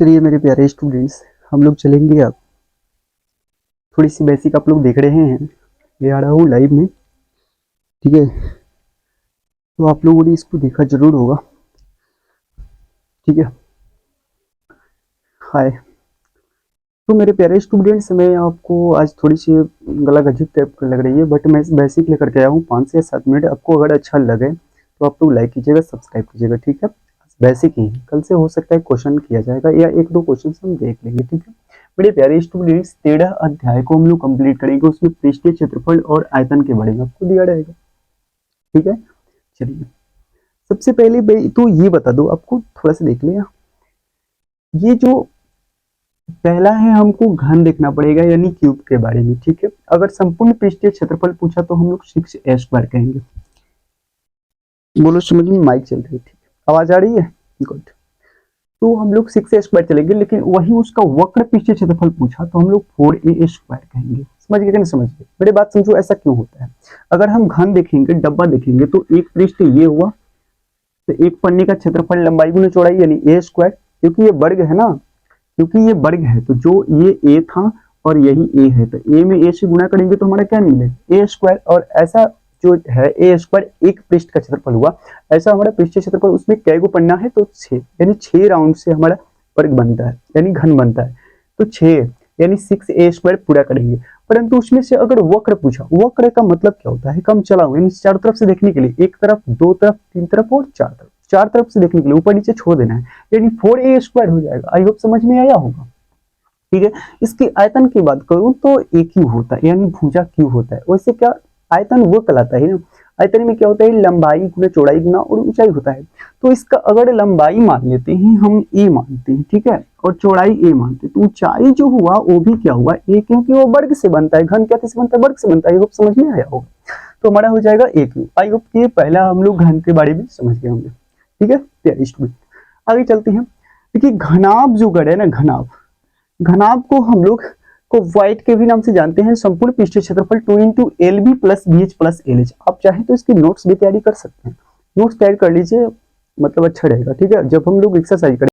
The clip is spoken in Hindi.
चलिए मेरे प्यारे स्टूडेंट्स, हम लोग चलेंगे अब थोड़ी सी बेसिक आप लोग देख रहे हैं, ये आ रहा हूँ लाइव में। ठीक है, तो आप लोगों ने इसको देखा जरूर होगा। ठीक है, हाय। तो मेरे प्यारे स्टूडेंट्स, मैं आपको आज थोड़ी सी गला गजब टाइप की लग रही है, बट मैं बेसिक लेकर के आया हूँ 5 से 7 मिनट। आपको अगर अच्छा लगे तो आप लोग लाइक कीजिएगा, सब्सक्राइब कीजिएगा। ठीक है, बेसिक ही है, कल से हो सकता है क्वेश्चन किया जाएगा या एक दो क्वेश्चन हम देख लेंगे। ठीक है मेरे प्यारे स्टूडेंट्स, 13 अध्याय को हम लोग कंप्लीट करेंगे। उसमें पृष्ठीय क्षेत्रफल और आयतन के बारे में आपको दिया रहेगा। ठीक है, चलिए सबसे पहले तो ये बता दो, आपको थोड़ा सा देख लिया। ये जो पहला है, हमको घन देखना पड़ेगा यानी क्यूब के बारे में। ठीक है, अगर संपूर्ण पृष्ठीय क्षेत्रफल पूछा तो हम लोग 6a² कहेंगे। बोलो समझ में, माइक चल रही है? ठीक, आवाज आ रही है? गुड। तो हम लोग 6a² चलेंगे, लेकिन वही उसका वक्र पृष्ठीय क्षेत्रफल पूछा तो हम लोग 4a² कहेंगे। समझ गए कि नहीं समझ गए? मेरी बात समझो, ऐसा क्यों होता है? अगर हम घन देखेंगे, डब्बा देखेंगे, तो एक पृष्ठ ये हुआ, तो एक पन्ने का क्षेत्रफल लंबाई गुना चौड़ाई यानी a², क्योंकि ये वर्ग है ना, क्योंकि ये वर्ग है तो जो ये a था और यही a है, तो a में a से गुना करेंगे तो हमारा क्या मिले? a²। और ऐसा जो है a² एक पृष्ठ का क्षेत्रफल हुआ, ऐसा हमारा पृष्ठीय क्षेत्रफल, उसमें कै गो पन्ना है? तो 6, यानी 6 राउंड से हमारा वर्ग बनता है यानी घन बनता है। तो 6 यानी 6a² पूरा करेंगे। परंतु उसमें से अगर वक्र पूछा, वक्र का मतलब क्या होता है? कम चला हुआ, यानी चारों तरफ से देखने के लिए, एक तरफ, दो तरफ, तीन तरफ और चार तरफ, चार तरफ से देखने के लिए ऊपर नीचे छोड़ देना है, यानी 4a² हो जाएगा। आई होप समझ में आया होगा। ठीक है, इसकी आयतन की बात करूं तो एक ही होता है, यानी भुजा क्यू होता है। वैसे क्या आयतन वो कहलाता है ना, आयतन में क्या होता है? लंबाई गुना चौड़ाई गुना और ऊंचाई होता है। तो इसका अगर लंबाई मान लेते हैं हम, ए मानते हैं, ठीक है, और चौड़ाई ए मानते हैं, तो ऊंचाई जो हुआ वो भी क्या हुआ? ए, क्योंकि वो वर्ग से बनता है। घन क्या से बनता है? वर्ग से बनता है। होप समझ में आया होगा। तो हमारा हो जाएगा ए क्यू। आई होप कि पहला हम लोग घन के बारे में समझ गए होंगे। ठीक है प्यारे स्टूडेंट, आगे चलते हैं। देखिए घनाभ जो गण है ना, घनाभ, घनाभ को हम लोग को वाइट के भी नाम से जानते हैं। संपूर्ण पृष्ठीय क्षेत्रफल 2 into L B plus B H plus L H. आप चाहे तो इसकी नोट्स भी तैयारी कर सकते हैं, नोट्स तैयार कर लीजिए, मतलब अच्छा रहेगा। ठीक है, जब हम लोग एक्सरसाइज करें